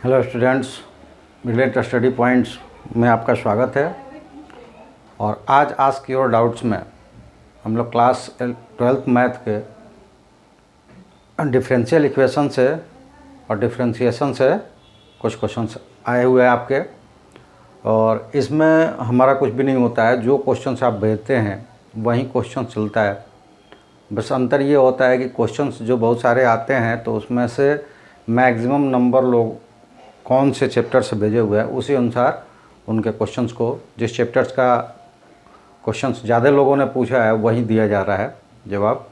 Hello students, related study points में आपका स्वागत है। और आज आस्क योर डाउट्स में हम लोग क्लास 12th मैथ के डिफरेंशियल इक्वेशन से और डिफरेंशिएशन से कुछ क्वेश्चंस आए हुए हैं आपके। और इसमें हमारा कुछ भी नहीं होता है, जो क्वेश्चंस आप भेजते हैं वही क्वेश्चन चलता है। बस अंतर ये होता है कि क्वेश्चंस जो बहुत सारे आते हैं तो उसमें से मैक्सिमम नंबर लोग कौन से चैप्टर से भेजे हुए हैं उसी अनुसार उनके क्वेश्चंस को, जिस चैप्टर्स का क्वेश्चंस ज़्यादा लोगों ने पूछा है वही दिया जा रहा है जवाब।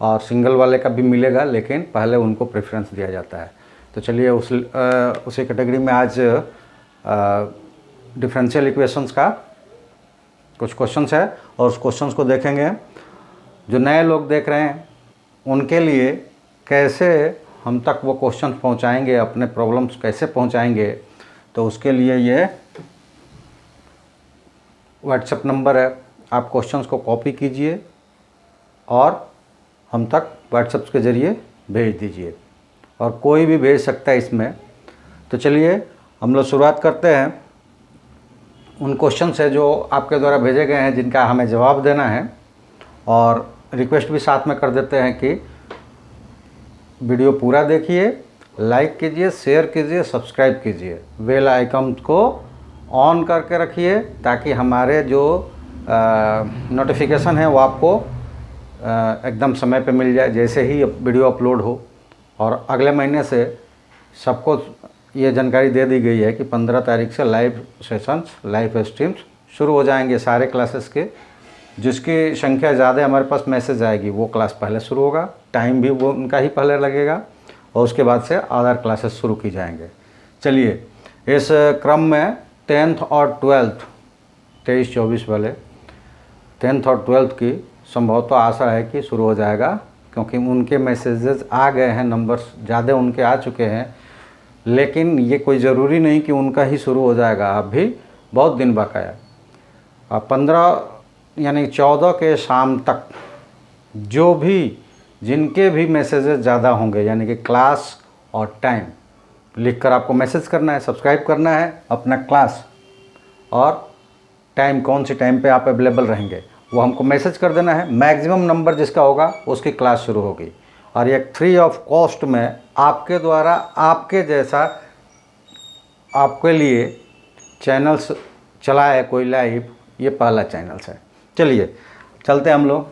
और सिंगल वाले का भी मिलेगा, लेकिन पहले उनको प्रेफरेंस दिया जाता है। तो चलिए उसी कैटेगरी में आज डिफरेंशियल इक्वेशंस का कुछ क्वेश्चंस है और उस क्वेश्चंस को देखेंगे। जो नए लोग देख रहे हैं उनके लिए कैसे हम तक वो क्वेश्चन पहुंचाएंगे, अपने प्रॉब्लम्स कैसे पहुंचाएंगे, तो उसके लिए ये व्हाट्सएप नंबर है। आप क्वेश्चंस को कॉपी कीजिए और हम तक व्हाट्सएप के ज़रिए भेज दीजिए, और कोई भी भेज सकता है इसमें। तो चलिए हम लोग शुरुआत करते हैं उन क्वेश्चन से जो आपके द्वारा भेजे गए हैं, जिनका हमें जवाब देना है। और रिक्वेस्ट भी साथ में कर देते हैं कि वीडियो पूरा देखिए, लाइक कीजिए, शेयर कीजिए, सब्सक्राइब कीजिए, बेल आइकन को ऑन करके रखिए ताकि हमारे जो नोटिफिकेशन है वो आपको एकदम समय पे मिल जाए जैसे ही वीडियो अपलोड हो। और अगले महीने से सबको ये जानकारी दे दी गई है कि 15 तारीख से लाइव सेशंस, लाइव स्ट्रीम्स शुरू हो जाएंगे सारे क्लासेस के। जिसकी संख्या ज़्यादा हमारे पास मैसेज आएगी वो क्लास पहले शुरू होगा, टाइम भी वो उनका ही पहले लगेगा, और उसके बाद से अदर क्लासेस शुरू की जाएंगे। चलिए इस क्रम में 10th और 12th 23-24 वाले 10th और 12th की संभवतः आशा है कि शुरू हो जाएगा, क्योंकि उनके मैसेजेस आ गए हैं, नंबर्स ज़्यादा उनके आ चुके हैं। लेकिन ये कोई ज़रूरी नहीं कि उनका ही शुरू हो जाएगा, अब भी बहुत दिन बकाया। 15 यानी 14 के शाम तक जो भी जिनके भी मैसेजेस ज़्यादा होंगे, यानी कि क्लास और टाइम लिखकर आपको मैसेज करना है, सब्सक्राइब करना है अपना क्लास और टाइम, कौन सी टाइम पे आप अवेलेबल रहेंगे वो हमको मैसेज कर देना है। मैक्सिमम नंबर जिसका होगा उसकी क्लास शुरू होगी। और ये फ्री ऑफ कॉस्ट में आपके द्वारा आपके जैसा आपके लिए चैनल्स चलाए कोई लाइव, ये पहला चैनल्स है। चलिए चलते हैं हम लोग।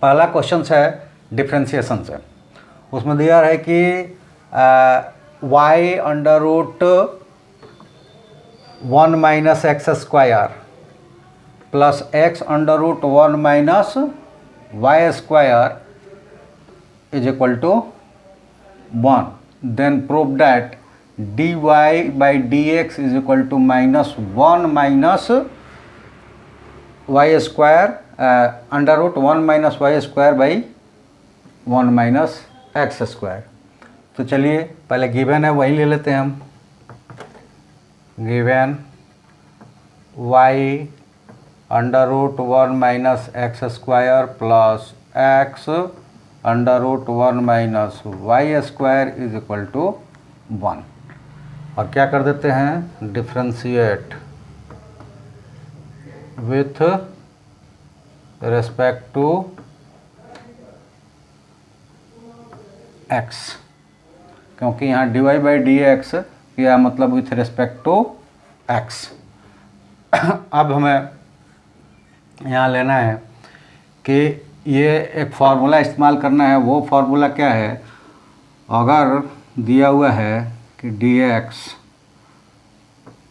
पहला क्वेश्चन है डिफ्रेंशिएशन से। उसमें दिया है कि y under root 1 minus x square plus x under root 1 minus Y square is equal to 1। Then prove that dy by dx is equal to minus 1 minus Y square under root 1 minus Y square by 1 minus x square. तो चलिए पहले given है वही ले लेते हैं हम। Given y under root 1 minus x square plus x under root 1 minus Y square is equal to 1। और क्या कर देते हैं, differentiate with respect to x, क्योंकि यहाँ dy बाई डी एक्स या मतलब विथ रिस्पेक्ट टू x। अब हमें यहाँ लेना है कि ये एक फार्मूला इस्तेमाल करना है। वो फार्मूला क्या है, अगर दिया हुआ है कि dx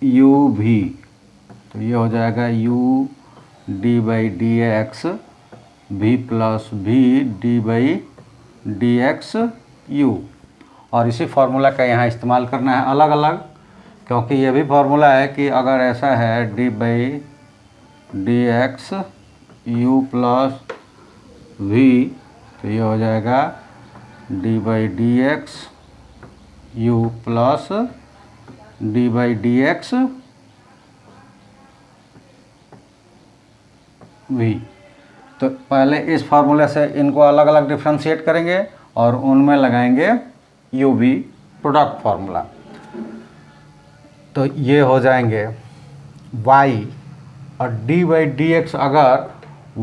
u v, तो ये हो जाएगा u D by D x भी प्लस भी D by D x you. और इसी फार्मूला का यहाँ इस्तेमाल करना है अलग अलग, क्योंकि ये भी फार्मूला है कि अगर ऐसा है d by D x u plus v, तो ये हो जाएगा d by D x u plus d by D x v. तो पहले इस फार्मूले से इनको अलग अलग डिफ्रेंशिएट करेंगे और उनमें लगाएंगे यू वी प्रोडक्ट फार्मूला। तो ये हो जाएंगे y, और डी बाई डी एक्स अगर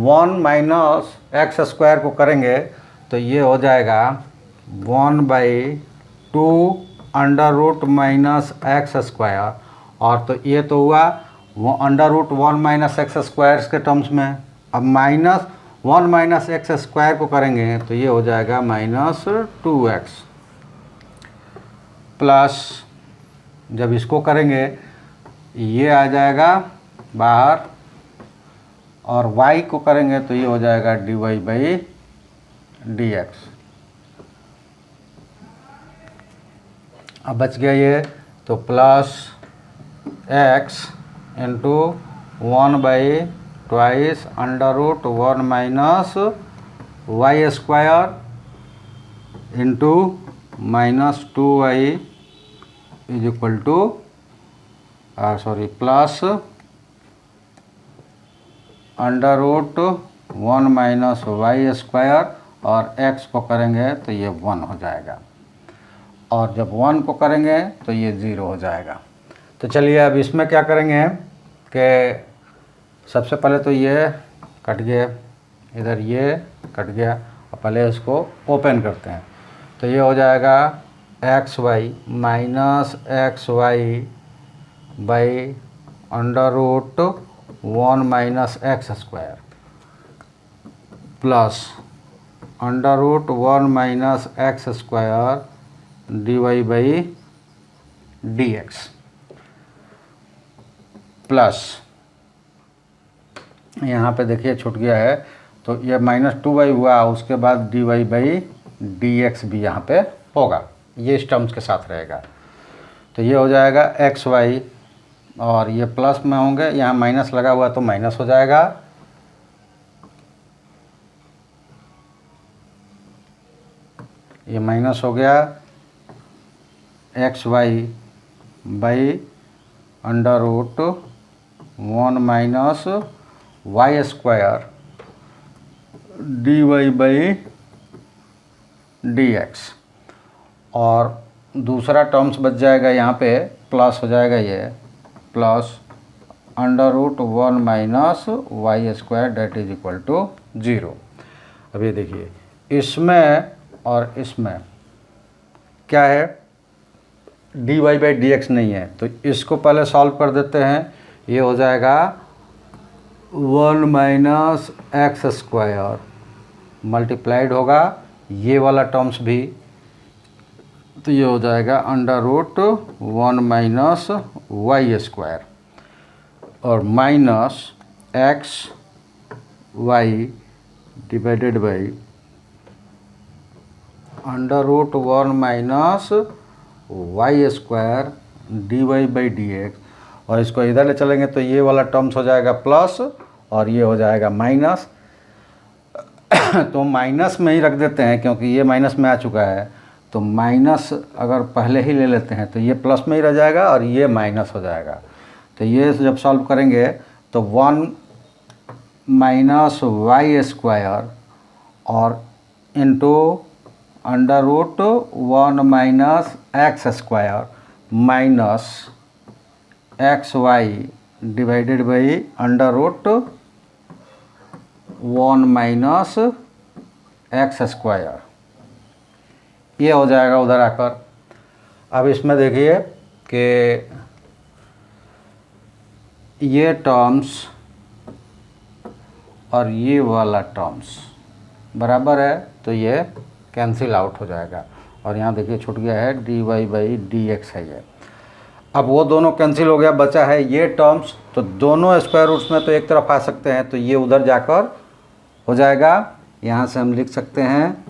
1 माइनस एक्स स्क्वायर को करेंगे तो ये हो जाएगा 1/2 under root minus x square, और तो ये तो हुआ वो under root 1 minus x square के टर्म्स में। अब माइनस 1 माइनस एक्स स्क्वायर को करेंगे तो ये हो जाएगा -2x, प्लस जब इसको करेंगे ये आ जाएगा बाहर, और y को करेंगे तो ये हो जाएगा dy/dx। अब बच गया ये, तो plus x into 1/2 under root 1 minus Y square into -2y is equal to plus under root 1 minus Y square, और x को करेंगे तो ये 1 हो जाएगा, और जब 1 को करेंगे तो ये 0 हो जाएगा। तो चलिए अब इसमें क्या करेंगे कि सबसे पहले तो ये कट गया, इधर ये कट गया, और पहले इसको ओपन करते हैं। तो ये हो जाएगा xy minus XY by under root 1 minus x square plus under root 1 minus x square dy/dx, प्लस यहाँ पे देखिए छूट गया है, तो ये -2y हुआ, उसके बाद dy/dx भी यहाँ पे होगा, ये इस टर्म्स के साथ रहेगा। तो ये हो जाएगा xy, और ये प्लस में होंगे, यहाँ माइनस लगा हुआ तो माइनस हो जाएगा, ये माइनस हो गया, xy by under root 1 minus Y square dy/dx, और दूसरा टर्म्स बच जाएगा यहाँ पे, प्लस हो जाएगा ये, plus under root 1 minus Y square that is equal to 0। अब ये देखिए इसमें और इसमें क्या है, dy/dx नहीं है, तो इसको पहले सॉल्व कर देते हैं। ये हो जाएगा 1 माइनस एक्स स्क्वायर मल्टीप्लाइड होगा ये वाला टर्म्स भी, तो ये हो जाएगा under root 1 minus Y square, और minus x Y divided by under root 1 minus Y square dy/dx, और इसको इधर ले चलेंगे तो ये वाला टर्म्स हो जाएगा प्लस, और ये हो जाएगा माइनस। तो माइनस में ही रख देते हैं क्योंकि ये माइनस में आ चुका है, तो माइनस अगर पहले ही ले लेते हैं तो ये प्लस में ही रह जाएगा और ये माइनस हो जाएगा। तो ये जब सॉल्व करेंगे तो 1 माइनस वाई स्क्वायर और into under root 1 minus x square minus x Y divided by under root 1 minus x square, ये हो जाएगा उधर आकर। अब इसमें देखिए कि ये टर्म्स और ये वाला टर्म्स बराबर है, तो ये कैंसिल आउट हो जाएगा, और यहाँ देखिए छूट गया है dy/dx है ये। अब वो दोनों कैंसिल हो गया, बचा है ये टर्म्स, तो दोनों स्क्वायर रूट्स में तो एक तरफ आ सकते हैं, तो ये उधर जाकर हो जाएगा। यहाँ से हम लिख सकते हैं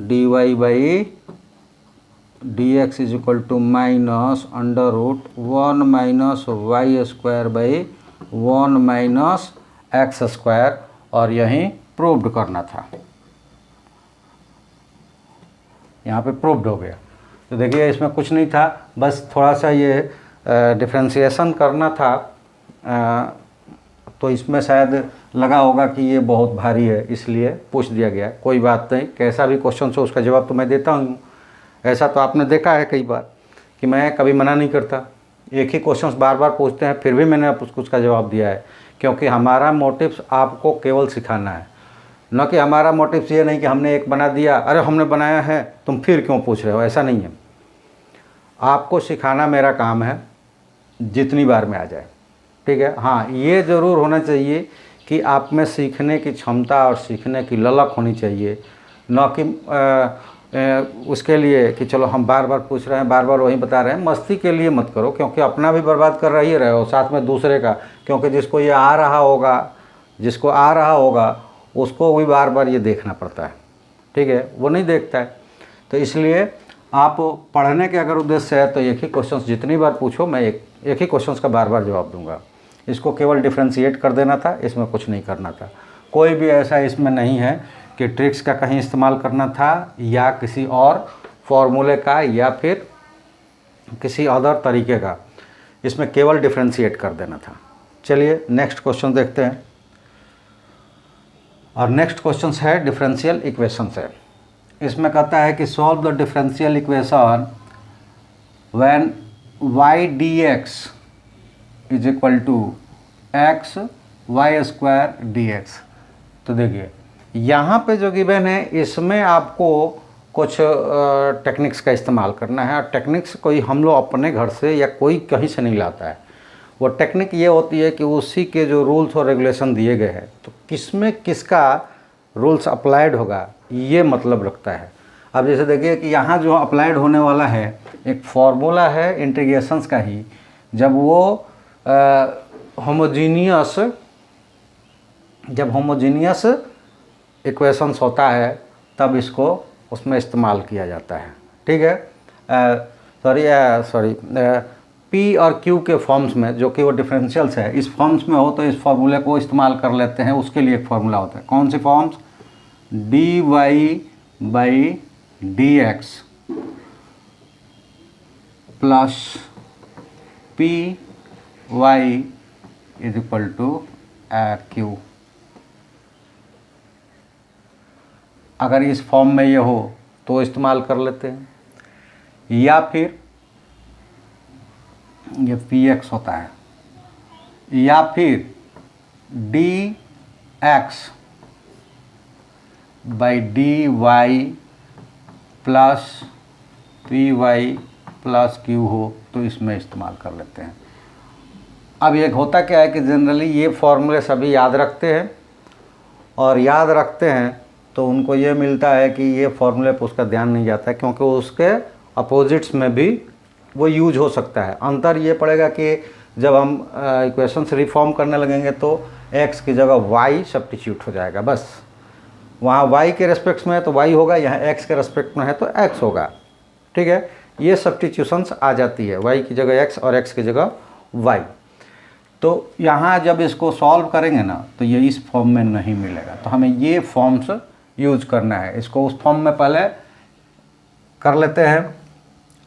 dy/dx is equal to minus under root 1 minus Y square by 1 minus x square, और यहीं प्रूव्ड करना था, यहाँ पे प्रूव्ड हो गया। तो देखिए इसमें कुछ नहीं था, बस थोड़ा सा ये डिफ्रेंशिएशन करना था। तो इसमें शायद लगा होगा कि ये बहुत भारी है, इसलिए पूछ दिया गया। कोई बात नहीं, कैसा भी क्वेश्चन हो उसका जवाब तो मैं देता हूँ। ऐसा तो आपने देखा है कई बार कि मैं कभी मना नहीं करता, एक ही क्वेश्चंस बार बार पूछते हैं, फिर भी मैंने उसका जवाब दिया है, क्योंकि हमारा मोटिव्स आपको केवल सिखाना है, न कि हमारा मोटिव्स ये नहीं कि हमने एक बना दिया, अरे हमने बनाया है तुम फिर क्यों पूछ रहे हो, ऐसा नहीं है। आपको सिखाना मेरा काम है, जितनी बार में आ जाए, ठीक है। हाँ, ये ज़रूर होना चाहिए कि आप में सीखने की क्षमता और सीखने की ललक होनी चाहिए, न कि उसके लिए कि चलो हम बार बार पूछ रहे हैं, बार बार वही बता रहे हैं। मस्ती के लिए मत करो, क्योंकि अपना भी बर्बाद कर ही रहे हो, साथ में दूसरे का, क्योंकि जिसको ये आ रहा होगा उसको भी बार बार ये देखना पड़ता है, ठीक है, वो नहीं देखता है। तो इसलिए आप पढ़ने के अगर उद्देश्य है तो एक ही क्वेश्चंस जितनी बार पूछो, मैं एक ही क्वेश्चंस का बार बार जवाब दूंगा। इसको केवल डिफ्रेंशिएट कर देना था, इसमें कुछ नहीं करना था। कोई भी ऐसा इसमें नहीं है कि ट्रिक्स का कहीं इस्तेमाल करना था या किसी और फॉर्मूले का या फिर किसी अदर तरीके का, इसमें केवल डिफ्रेंशिएट कर देना था। चलिए नेक्स्ट क्वेश्चन देखते हैं। और नेक्स्ट क्वेश्चन है डिफरेंशियल इक्वेशन से। इसमें कहता है कि solve the differential equation when y dx is equal to x y square d x. तो देखिए यहाँ पे जो गिवन है इसमें आपको कुछ टेक्निक्स का इस्तेमाल करना है, और टेक्निक्स कोई हम लोग अपने घर से या कोई कहीं से नहीं लाता है। वो टेक्निक ये होती है कि उसी के जो रूल्स और रेगुलेशन दिए गए हैं, तो किसमें किसका रूल्स अप्लाइड होगा ये मतलब रखता है। अब जैसे देखिए कि यहाँ जो अप्लाइड होने वाला है एक फॉर्मूला है इंटीग्रेशंस का ही, जब वो होमोजीनियस इक्वेशंस होता है तब इसको उसमें इस्तेमाल किया जाता है, ठीक है। सॉरी पी और क्यू के फॉर्म्स में, जो कि वो डिफरेंशियल्स है, इस फॉर्म्स में हो तो इस फॉर्मूले को इस्तेमाल कर लेते हैं। उसके लिए एक फार्मूला होता है, कौन सी forms, D Y by D x plus P Y is equal to Q. अगर इस फॉर्म में ये हो तो इस्तेमाल कर लेते हैं, या फिर ये पी एक्स होता है, या फिर d x by d y plus P y plus q हो तो इसमें इस्तेमाल कर लेते हैं। अब एक होता क्या है कि जनरली ये फॉर्मूले सभी याद रखते हैं, और याद रखते हैं तो उनको ये मिलता है कि ये फॉर्मूले पर उसका ध्यान नहीं जाता है, क्योंकि उसके अपोजिट्स में भी वो यूज हो सकता है। अंतर ये पड़ेगा कि जब हम इक्वेशंस रिफॉर्म करने लगेंगे तो x की जगह y सब्स्टिट्यूट हो जाएगा, बस। वहाँ y के रेस्पेक्ट में है तो y होगा, यहाँ x के रेस्पेक्ट में है तो x होगा, ठीक है। ये सब्स्टिट्यूशंस आ जाती है, y की जगह x और x की जगह y। तो यहाँ जब इसको सॉल्व करेंगे ना तो ये इस फॉर्म में नहीं मिलेगा, तो हमें ये फॉर्म्स यूज करना है। इसको उस फॉर्म में पहले कर लेते हैं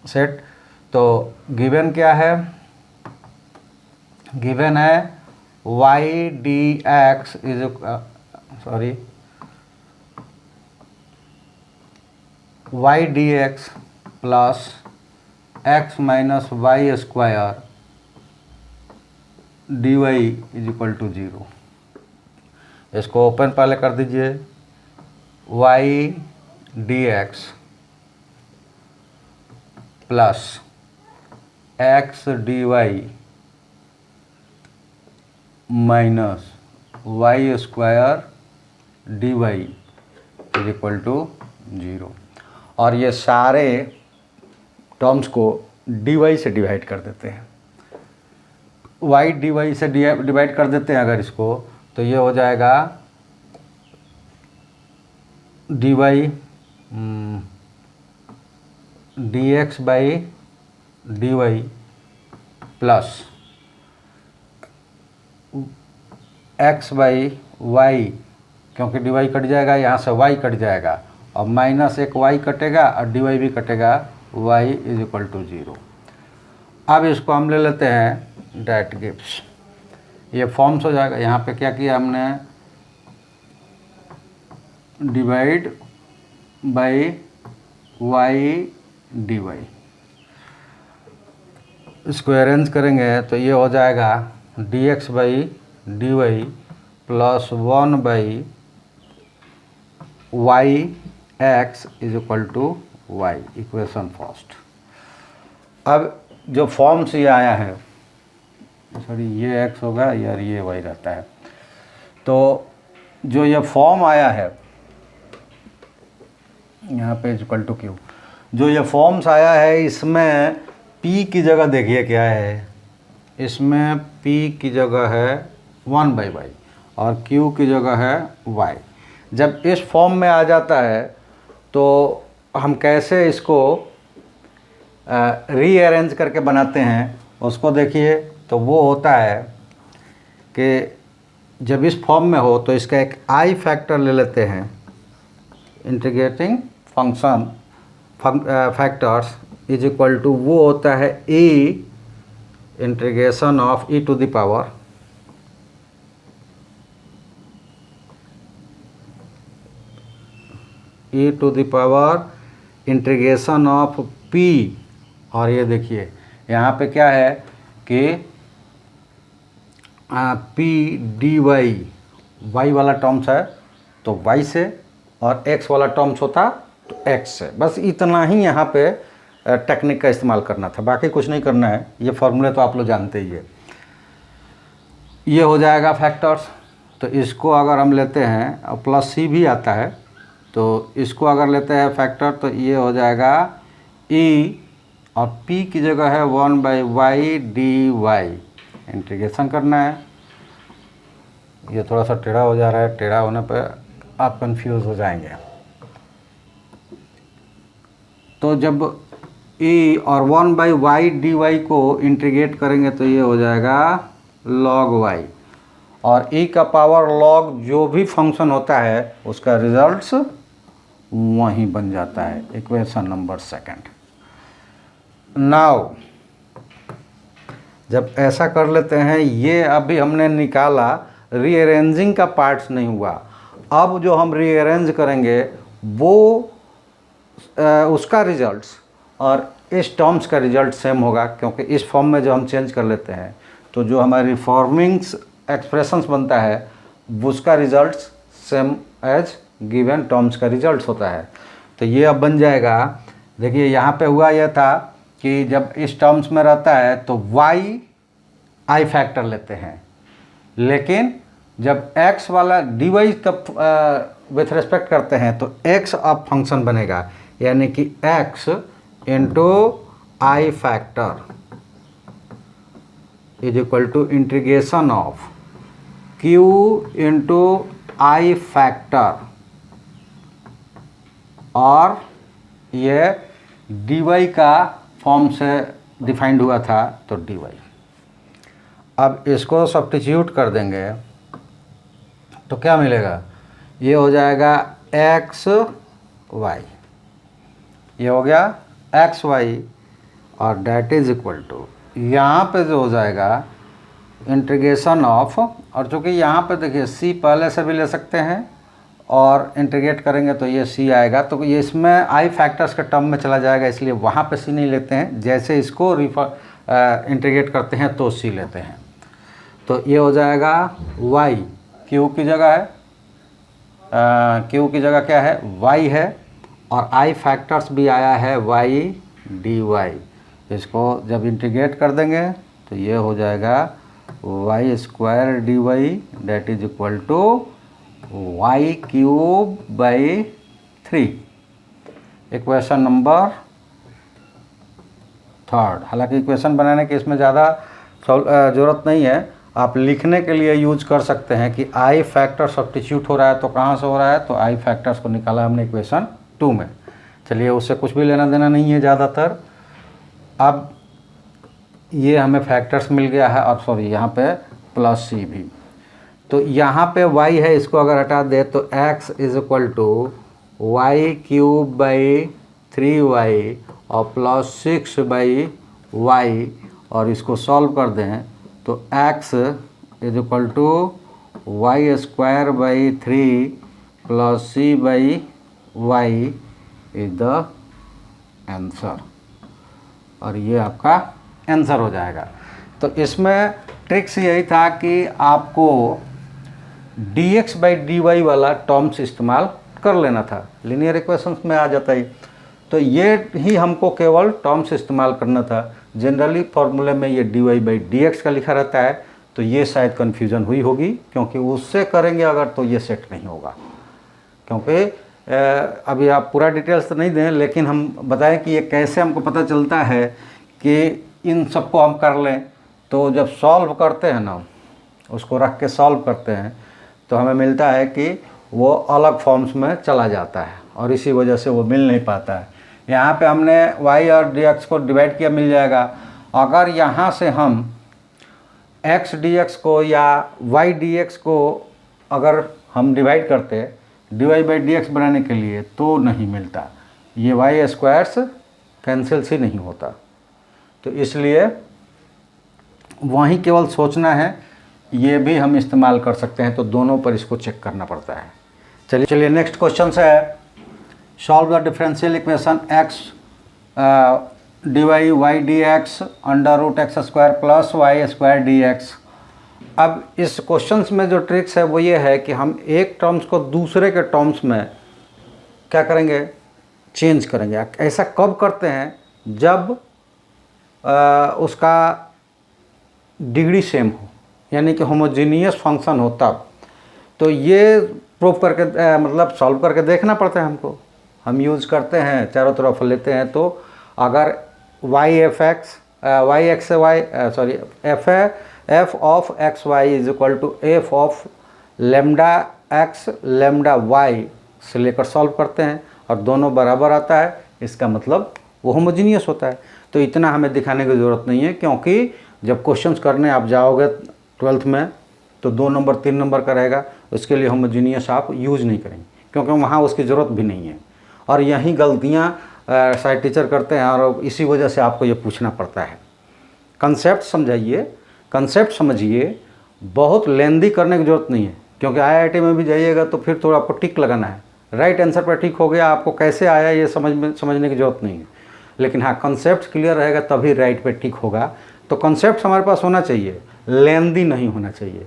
सेट। तो गिवन क्या है, गिवन है y dx इज y dx plus x minus Y square dy is equal to 0। इसको ओपन पहले कर दीजिए, y dx plus x dy minus Y square dy is equal to 0। और ये सारे टर्म्स को dy से डिवाइड कर देते हैं, y dy से डिवाइड कर देते हैं अगर इसको, तो ये हो जाएगा dy dx by dy plus x by y, क्योंकि dy कट जाएगा, यहाँ से y कट जाएगा, और माइनस एक y कटेगा और dy भी कटेगा, y इज इक्वल टू 0। अब इसको हम ले लेते हैं डेट गिव्स, ये फॉर्म्स हो जाएगा। यहाँ पे क्या किया हमने, डिवाइड बाई y dy। इसको अरेंज करेंगे तो ये हो जाएगा dx by d y plus 1 by y x is equal to y, equation first. अब जो फॉर्म से ये आया है, सॉरी ये x होगा यार, ये y रहता है, तो जो ये फॉर्म आया है यहाँ पे इक्वल टू क्यू, जो ये फॉर्म्स आया है इसमें p की जगह देखिए क्या है, इसमें p की जगह है 1 बाई वाई और q की जगह है y। जब इस फॉर्म में आ जाता है तो हम कैसे इसको रीअरेंज करके बनाते हैं उसको देखिए। तो वो होता है कि जब इस फॉर्म में हो तो इसका एक आई फैक्टर ले लेते हैं, integrating function factors is equal to वो होता है e integration of e to the power integration of p। और ये देखिए यहाँ पे क्या है कि p dy y वाला टर्म्स है तो y से, और x वाला टर्म्स होता तो x से। बस इतना ही यहाँ पे टेक्निक का इस्तेमाल करना था, बाकी कुछ नहीं करना है। ये फॉर्मूले तो आप लोग जानते ही है। ये हो जाएगा फैक्टर्स, तो इसको अगर हम लेते हैं और प्लस c भी आता है तो इसको अगर लेते हैं फैक्टर तो ये हो जाएगा e, और p की जगह है 1 by y d y, integration करना है। ये थोड़ा सा टेढ़ा हो जा रहा है, टेढ़ा होने पर आप कंफ्यूज हो जाएंगे। तो जब e और 1 बाई वाई डी वाई को इंटीग्रेट करेंगे तो ये हो जाएगा log y, और e का पावर log जो भी फंक्शन होता है उसका रिजल्ट्स वहीं बन जाता है, इक्वेशन नंबर सेकंड। नाउ जब ऐसा कर लेते हैं, ये अभी हमने निकाला, रीअरेंजिंग का पार्ट्स नहीं हुआ। अब जो हम रीअरेंज करेंगे वो उसका रिजल्ट्स और इस टर्म्स का रिजल्ट सेम होगा, क्योंकि इस फॉर्म में जो हम चेंज कर लेते हैं तो जो हमारी फॉर्मिंग्स एक्सप्रेशंस बनता है उसका results same as given terms का रिजल्ट्स होता है। तो ये अब बन जाएगा, देखिए यहाँ पे हुआ यह था कि जब इस टर्म्स में रहता है तो y आई फैक्टर लेते हैं, लेकिन जब x वाला dy तब विथ रिस्पेक्ट करते हैं तो x अब फंक्शन बनेगा, यानी कि x into I factor is equal to integration of q into I factor, और ये dy का फॉर्म से डिफाइंड हुआ था तो dy। अब इसको सब्स्टिट्यूट कर देंगे तो क्या मिलेगा, ये हो जाएगा x y, ये हो गया x y, और डैट इज इक्वल टू यहाँ पे जो हो जाएगा इंटीग्रेशन ऑफ, और चूँकि यहाँ पे देखिए c पहले से भी ले सकते हैं और इंटीग्रेट करेंगे तो ये c आएगा, तो ये इसमें आई फैक्टर्स के टर्म में चला जाएगा, इसलिए वहाँ पे c नहीं लेते हैं, जैसे इसको इंटीग्रेट करते हैं तो c लेते हैं। तो ये हो जाएगा y, q की जगह है, q की जगह क्या है, y है, और आई फैक्टर्स भी आया है y dy। इसको जब इंटीग्रेट कर देंगे तो ये हो जाएगा y square dy that is equal to y cube by 3, equation number third. हालांकि इक्वेशन बनाने की इसमें ज़्यादा ज़रूरत नहीं है, आप लिखने के लिए यूज कर सकते हैं कि आई फैक्टर सब्स्टिट्यूट हो रहा है तो कहाँ से हो रहा है, तो आई फैक्टर्स को निकाला हमने इक्वेशन 2 में। चलिए उससे कुछ भी लेना देना नहीं है ज़्यादातर। अब ये हमें फैक्टर्स मिल गया है, और सॉरी यहाँ पे प्लस c भी, तो यहाँ पे y है, इसको अगर हटा दे तो x is equal to y cube by 3y और प्लस 6 बाई वाई, और इसको सॉल्व कर दें तो x is equal to y square by 3 plus c by y is the answer. और ये आपका आंसर हो जाएगा। तो इसमें ट्रिक्स यही था कि आपको dx/dy वाला टर्म्स इस्तेमाल कर लेना था, लीनियर इक्वेशंस में आ जाता है। तो ये ही हमको केवल टर्म्स इस्तेमाल करना था। जनरली फार्मूले में ये dy/dx का लिखा रहता है, तो ये शायद कन्फ्यूज़न हुई होगी, क्योंकि उससे करेंगे अगर तो ये सेट नहीं होगा। क्योंकि अभी आप पूरा डिटेल्स तो नहीं दें, लेकिन हम बताएं कि ये कैसे हमको पता चलता है कि इन सबको हम कर लें। तो जब सॉल्व करते हैं ना, उसको रख के सॉल्व करते हैं, तो हमें मिलता है कि वो अलग फॉर्म्स में चला जाता है और इसी वजह से वो मिल नहीं पाता है। यहाँ पे हमने y और dx को डिवाइड किया, मिल जाएगा। अगर यहाँ से हम x dx को या y dx को अगर हम डिवाइड करते dy/dx बनाने के लिए, तो नहीं मिलता, ये y स्क्वायर्स कैंसिल से नहीं होता। तो इसलिए वहीं केवल सोचना है, ये भी हम इस्तेमाल कर सकते हैं। तो दोनों पर इसको चेक करना पड़ता है। चलिए नेक्स्ट क्वेश्चन है, solve the differential equation x dy y dx √x² plus y² dx। अब इस क्वेश्चंस में जो ट्रिक्स है वो ये है कि हम एक टर्म्स को दूसरे के टर्म्स में क्या करेंगे, चेंज करेंगे। ऐसा कब करते हैं, जब उसका डिग्री सेम हो, यानी कि होमोजीनियस फंक्शन हो तब। तो ये प्रूव करके मतलब सॉल्व करके देखना पड़ता है हमको। हम यूज़ करते हैं, चारों तरफ लेते हैं। तो अगर f of x y is equal to f of lambda x lambda y से लेकर सॉल्व करते हैं और दोनों बराबर आता है, इसका मतलब वो होमोजीनियस होता है। तो इतना हमें दिखाने की ज़रूरत नहीं है, क्योंकि जब क्वेश्चंस करने आप जाओगे 12th में तो 2 नंबर 3 नंबर का रहेगा, उसके लिए होमोजीनियस आप यूज़ नहीं करेंगे, क्योंकि वहाँ उसकी ज़रूरत भी नहीं है। और यही गलतियाँ शायद टीचर करते हैं और इसी वजह से आपको ये पूछना पड़ता है। कंसेप्ट समझाइए, कंसेप्ट समझिए, बहुत लेंदी करने की ज़रूरत नहीं है। क्योंकि IIT में भी जाइएगा तो फिर थोड़ा आपको टिक लगाना है, राइट आंसर पर टिक हो गया, आपको कैसे आया ये समझने की ज़रूरत नहीं है। लेकिन हाँ, कंसेप्ट क्लियर रहेगा तभी राइट पे टिक होगा। तो कंसेप्ट हमारे पास होना चाहिए, लेंदी नहीं होना चाहिए।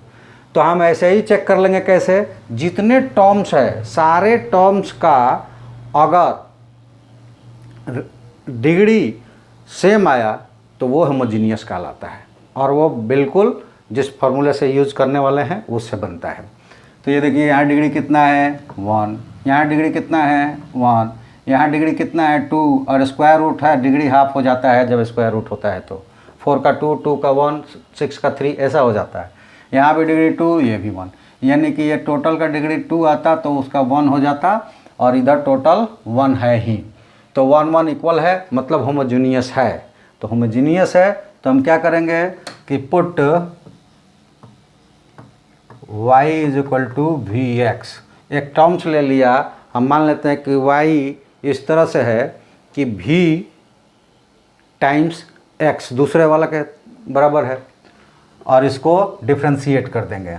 तो हम ऐसे ही चेक कर लेंगे, कैसे, जितने टर्म्स है सारे टर्म्स का अगर डिग्री सेम आया तो वो होमोजीनियस कहलाता है, और वो बिल्कुल जिस फार्मूले से यूज़ करने वाले हैं उससे बनता है। तो ये देखिए, यहाँ डिग्री कितना है 1, यहाँ डिग्री कितना है 1, यहाँ डिग्री कितना है 2, और स्क्वायर रूट है, डिग्री हाफ हो जाता है जब स्क्वायर रूट होता है। तो 4 का 2, 2 का 1, 6 का 3 ऐसा हो जाता है। यहाँ भी डिग्री 2, ये भी 1, यानी कि ये टोटल का डिग्री 2 आता तो उसका 1 हो जाता, और इधर टोटल 1 है ही। तो 1 1 इक्वल है, मतलब होमोजीनियस है। तो होमोजीनियस है तो हम क्या करेंगे कि put y is equal to vx। एक टर्म्स ले लिया, हम मान लेते हैं कि y इस तरह से है कि v टाइम्स x दूसरे वाला के बराबर है, और इसको डिफ्रेंशिएट कर देंगे।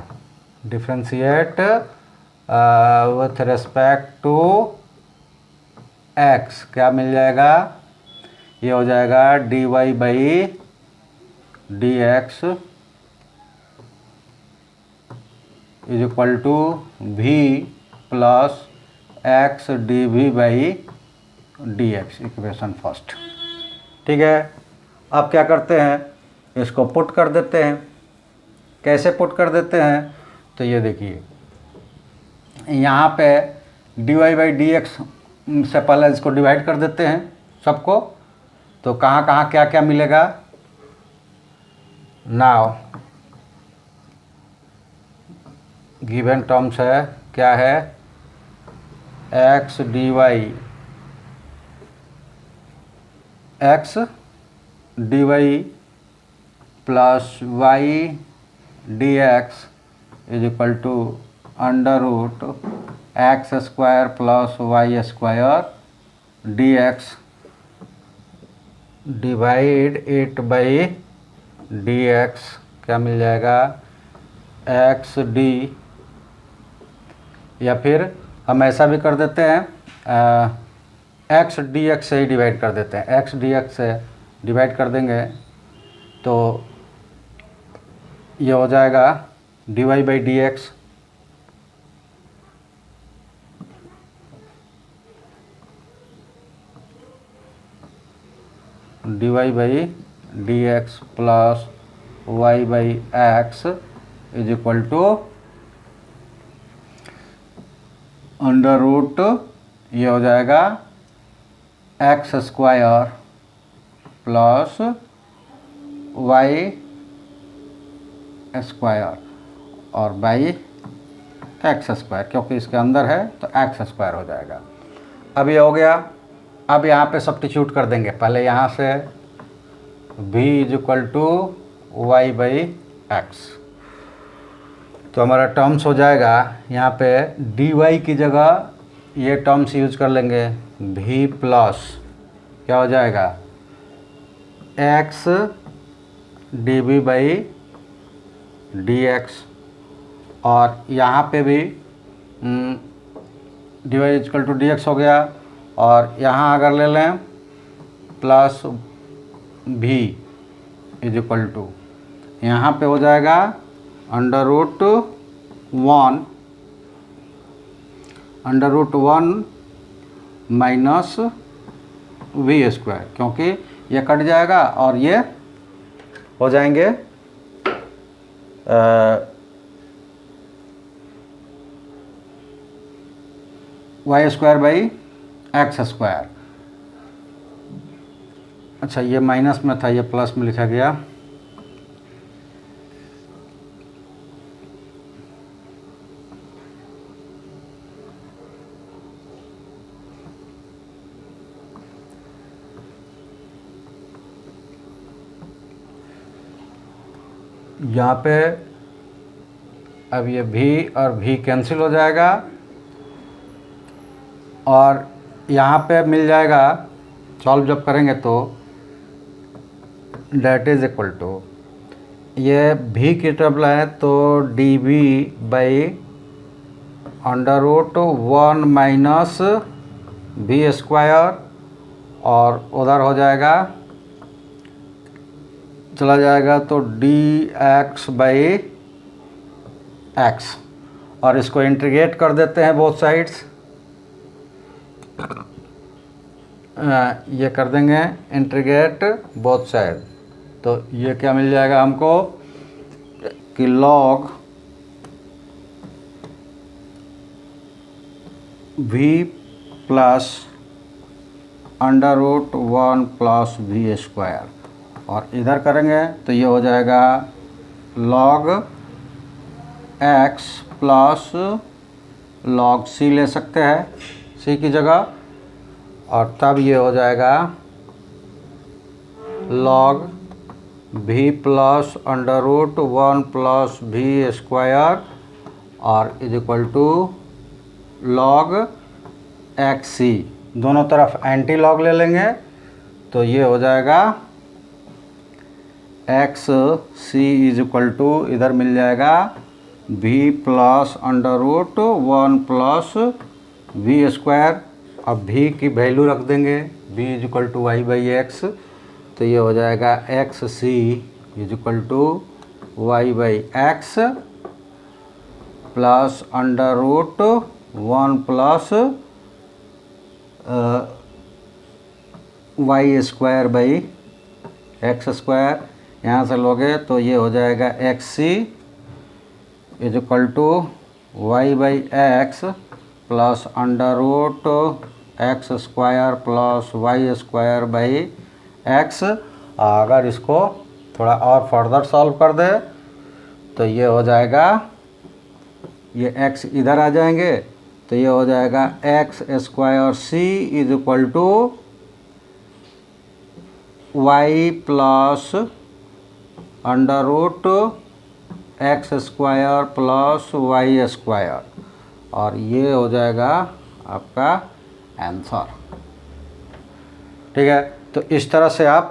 Differentiate with respect to x, क्या मिल जाएगा, ये हो जाएगा dy/dx is equal to v plus x dv/dx, equation first. ठीक है, अब क्या करते हैं, इसको पुट कर देते हैं। कैसे पुट कर देते हैं, तो ये देखिए, यहाँ पे dy/dx से पहले इसको डिवाइड कर देते हैं सबको। तो कहाँ कहाँ क्या क्या मिलेगा, नाउ गिवन टर्म्स है, क्या है, x dy plus y dx is equal to √x² plus y² dx, divide it by dx, क्या मिल जाएगा, x d, या फिर हम ऐसा भी कर देते हैं, x dx से ही डिवाइड कर देते हैं। x dx से डिवाइड कर देंगे तो ये हो जाएगा dy by D x dy by D x plus y by x is equal to under root ये हो जाएगा x square plus y square और बाई एक्स स्क्वायर, क्योंकि इसके अंदर है तो एक्स स्क्वायर हो जाएगा। अब ये हो गया। अब यहाँ पे सब्स्टिट्यूट कर देंगे। पहले यहाँ से v is equal to y by x, तो हमारा टर्म्स हो जाएगा यहाँ पे dy की जगह ये टर्म्स यूज कर लेंगे, v प्लस क्या हो जाएगा x dv बाई dx, और यहाँ पे भी dy इक्वल टू dx हो गया, और यहाँ अगर ले लें plus v is equal to यहाँ पे हो जाएगा under root one minus v square, क्योंकि ये कट जाएगा और ये हो जाएंगे y square by x square. अच्छा, ये माइनस में था, ये प्लस में लिखा गया। यहाँ पे अब ये v और v कैंसिल हो जाएगा, और यहाँ पे मिल जाएगा, सॉल्व जब करेंगे तो डेट इज इक्वल टू ये v की टर्म है तो dv by under root one minus v square, और उधर हो जाएगा चला जाएगा तो dx बाई एक्स, और इसको इंटीग्रेट कर देते हैं बोथ साइड्स। ये कर देंगे इंटीग्रेट बोथ साइड, तो ये क्या मिल जाएगा हमको कि log v plus under root one plus we square, और इधर करेंगे तो ये हो जाएगा log x plus log c ले सकते हैं c की जगह, और तब ये हो जाएगा log v plus under root one plus we square और is equal to log x c। दोनों तरफ एंटी लॉग ले लेंगे तो ये हो जाएगा x c is equal to इधर मिल जाएगा v plus under root one plus we square. अब v की वैल्यू रख देंगे, v is equal to y by x, तो ये हो जाएगा x c is equal to y by x plus under root one plus y square by x square. यहाँ से लोगे तो ये हो जाएगा x c is equal to y by x plus under root x square plus y square by x. अगर इसको थोड़ा और फर्दर सॉल्व कर दे तो ये हो जाएगा, ये एक्स इधर आ जाएंगे तो ये हो जाएगा x square c is equal to y plus under root x square plus y square, और ये हो जाएगा आपका आंसर। ठीक है, तो इस तरह से आप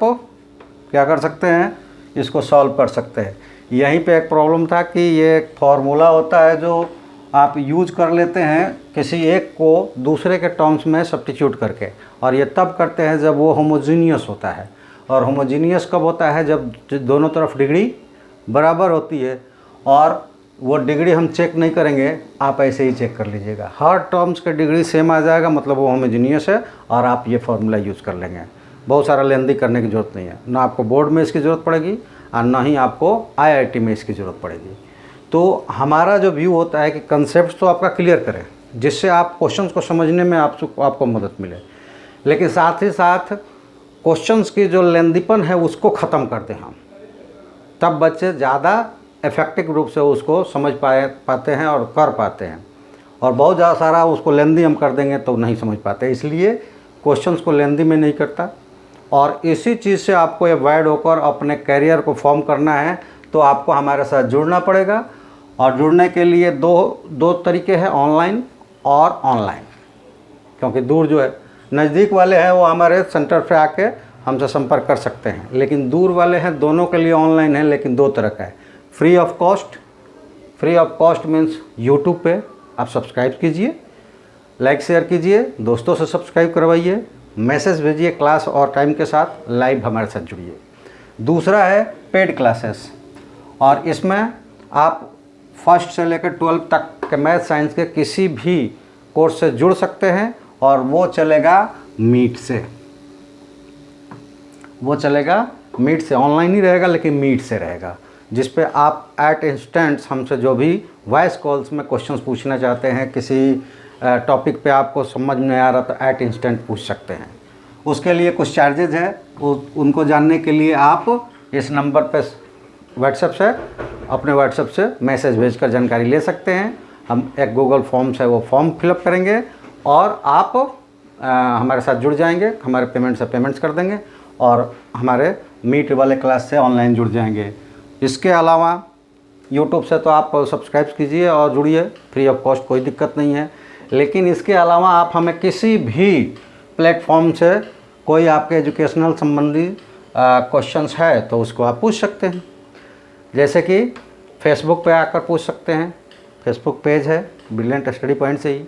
क्या कर सकते हैं, इसको सॉल्व कर सकते हैं। यहीं पे एक प्रॉब्लम था कि ये एक फार्मूला होता है जो आप यूज कर लेते हैं किसी एक को दूसरे के टर्म्स में सब्स्टिट्यूट करके, और ये तब करते हैं जब वो होमोजीनियस होता है। और होमोजीनियस कब होता है, जब दोनों तरफ डिग्री बराबर होती है। और वो डिग्री हम चेक नहीं करेंगे, आप ऐसे ही चेक कर लीजिएगा, हर टर्म्स का डिग्री सेम आ जाएगा, मतलब वो होमोजीनियस है और आप ये फार्मूला यूज़ कर लेंगे। बहुत सारा लेंदी करने की ज़रूरत नहीं है, ना आपको बोर्ड में इसकी ज़रूरत पड़ेगी और ना ही आपको IIT में इसकी ज़रूरत पड़ेगी। तो हमारा जो व्यू होता है कि कंसेप्ट तो आपका क्लियर करें, जिससे आप क्वेश्चंस को समझने में आपको मदद मिले, लेकिन साथ ही साथ क्वेश्चंस की जो लेंदीपन है उसको ख़त्म कर दें हम, तब बच्चे ज़्यादा इफेक्टिव रूप से उसको समझ पाते हैं और कर पाते हैं। और बहुत ज़्यादा सारा उसको लेंदी हम कर देंगे तो नहीं समझ पाते, इसलिए क्वेश्चंस को लेंदी में नहीं करता। और इसी चीज़ से आपको अवॉइड होकर अपने करियर को फॉर्म करना है तो आपको हमारे साथ जुड़ना पड़ेगा। और जुड़ने के लिए दो तरीके हैं, ऑनलाइन और ऑनलाइन, क्योंकि दूर जो है, नज़दीक वाले हैं वो हमारे सेंटर पे आके हमसे संपर्क कर सकते हैं, लेकिन दूर वाले हैं दोनों के लिए ऑनलाइन है, लेकिन दो तरह का है। Free of cost means YouTube पे आप सब्सक्राइब कीजिए, लाइक शेयर कीजिए, दोस्तों से सब्सक्राइब करवाइए, मैसेज भेजिए क्लास और टाइम के साथ, लाइव हमारे साथ जुड़िए। दूसरा है पेड क्लासेस, और इसमें आप फर्स्ट से लेकर 12 तक के मैथ साइंस के किसी भी कोर्स से जुड़ सकते हैं, और वो चलेगा मीट से, ऑनलाइन ही रहेगा लेकिन मीट से रहेगा, जिस पे आप एट इंस्टेंट्स हमसे जो भी वॉइस कॉल्स में क्वेश्चंस पूछना चाहते हैं, किसी टॉपिक पे आपको समझ में आ रहा तो एट इंस्टेंट पूछ सकते हैं। उसके लिए कुछ चार्जेज है, उनको जानने के लिए आप इस नंबर पे अपने व्हाट्सएप से मैसेज भेजकर जानकारी ले सकते हैं। हम एक गूगल फॉर्म्स है वो फॉर्म फिलअप करेंगे और आप हमारे साथ जुड़ जाएंगे, हमारे पेमेंट से पेमेंट्स कर देंगे और हमारे मीट वाले क्लास से ऑनलाइन जुड़ जाएंगे। इसके अलावा यूट्यूब से तो आप सब्सक्राइब कीजिए और जुड़िए, फ्री ऑफ कॉस्ट, कोई दिक्कत नहीं है। लेकिन इसके अलावा आप हमें किसी भी प्लेटफॉर्म से कोई आपके एजुकेशनल संबंधी क्वेश्चंस है तो उसको आप पूछ सकते हैं, जैसे कि फेसबुक पे आकर पूछ सकते हैं, फेसबुक पेज है ब्रिलियंट स्टडी पॉइंट से ही,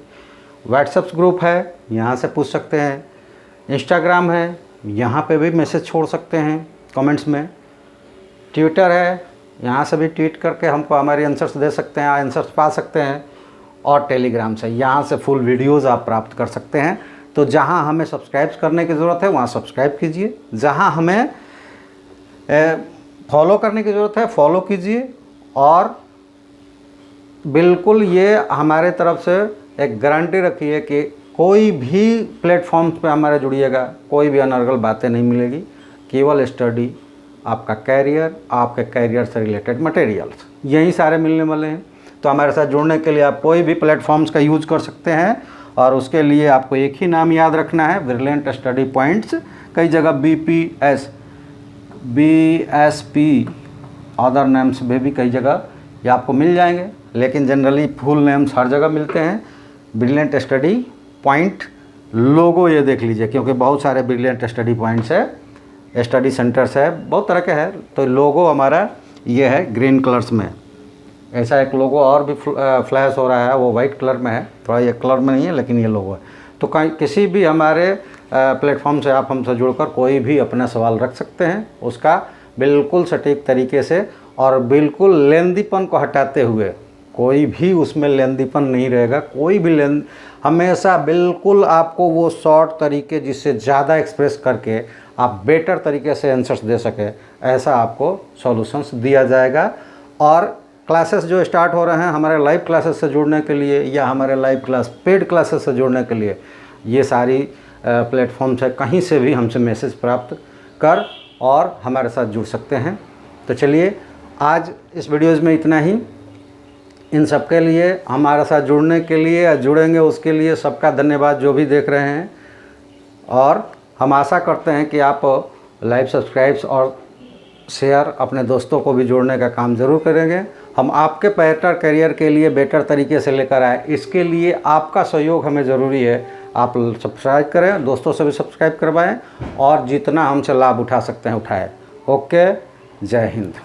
व्हाट्सएप ग्रुप है यहाँ से पूछ सकते हैं, इंस्टाग्राम है यहाँ पे भी मैसेज छोड़ सकते हैं कमेंट्स में, ट्विटर है यहाँ से भी ट्वीट करके हमको हमारे आंसर्स दे सकते हैं, आंसर्स पा सकते हैं, और टेलीग्राम से यहाँ से फुल वीडियोज़ आप प्राप्त कर सकते हैं। तो जहाँ हमें सब्सक्राइब करने की ज़रूरत है वहाँ सब्सक्राइब कीजिए, जहाँ हमें फॉलो करने की ज़रूरत है फॉलो कीजिए, और बिल्कुल ये हमारे तरफ से एक गारंटी रखिए कि कोई भी प्लेटफॉर्म्स पे हमारे जुड़िएगा, कोई भी अनर्गल बातें नहीं मिलेगी, केवल स्टडी, आपका कैरियर, आपके कैरियर से रिलेटेड मटेरियल्स, यही सारे मिलने वाले हैं। तो हमारे साथ जुड़ने के लिए आप कोई भी प्लेटफॉर्म्स का यूज़ कर सकते हैं, और उसके लिए आपको एक ही नाम याद रखना है, ब्रिलियंट स्टडी पॉइंट्स। कई जगह BSP अदर नेम्स में भी कई जगह ये आपको मिल जाएंगे, लेकिन जनरली फुल नेम्स हर जगह मिलते हैं। ब्रिलियंट स्टडी पॉइंट लोगो ये देख लीजिए, क्योंकि बहुत सारे ब्रिलियंट स्टडी पॉइंट्स है, स्टडी सेंटर्स है, बहुत तरह के हैं। तो लोगो हमारा ये है ग्रीन कलर्स में, ऐसा एक लोगो और भी फ्लैश हो रहा है, वो वाइट कलर में है, थोड़ा ये कलर में नहीं है लेकिन ये लोगो है। तो कहीं किसी भी हमारे प्लेटफॉर्म से आप हमसे जुड़कर कोई भी अपना सवाल रख सकते हैं, उसका बिल्कुल सटीक तरीके से और बिल्कुल लेंदीपन को हटाते हुए, कोई भी उसमें लेंदीपन नहीं रहेगा, कोई भी हमेशा बिल्कुल आपको वो शॉर्ट तरीके जिससे ज़्यादा एक्सप्रेस करके आप बेटर तरीके से आंसर्स दे सके, ऐसा आपको सॉल्यूशंस दिया जाएगा। और क्लासेस जो स्टार्ट हो रहे हैं हमारे लाइव क्लासेस से जुड़ने के लिए या हमारे लाइव क्लास पेड क्लासेस से जुड़ने के लिए, ये सारी प्लेटफॉर्म से कहीं से भी हमसे मैसेज प्राप्त कर और हमारे साथ जुड़ सकते हैं। तो चलिए आज इस वीडियोज़ में इतना ही। इन सब के लिए, हमारे साथ जुड़ने के लिए या जुड़ेंगे उसके लिए सबका धन्यवाद जो भी देख रहे हैं, और हम आशा करते हैं कि आप लाइव सब्सक्राइब्स और शेयर अपने दोस्तों को भी जोड़ने का काम ज़रूर करेंगे। हम आपके बेहतर करियर के लिए बेटर तरीके से लेकर आए, इसके लिए आपका सहयोग हमें ज़रूरी है। आप सब्सक्राइब करें, दोस्तों से भी सब्सक्राइब करवाएं और जितना हमसे लाभ उठा सकते हैं उठाएं। ओके, जय हिंद।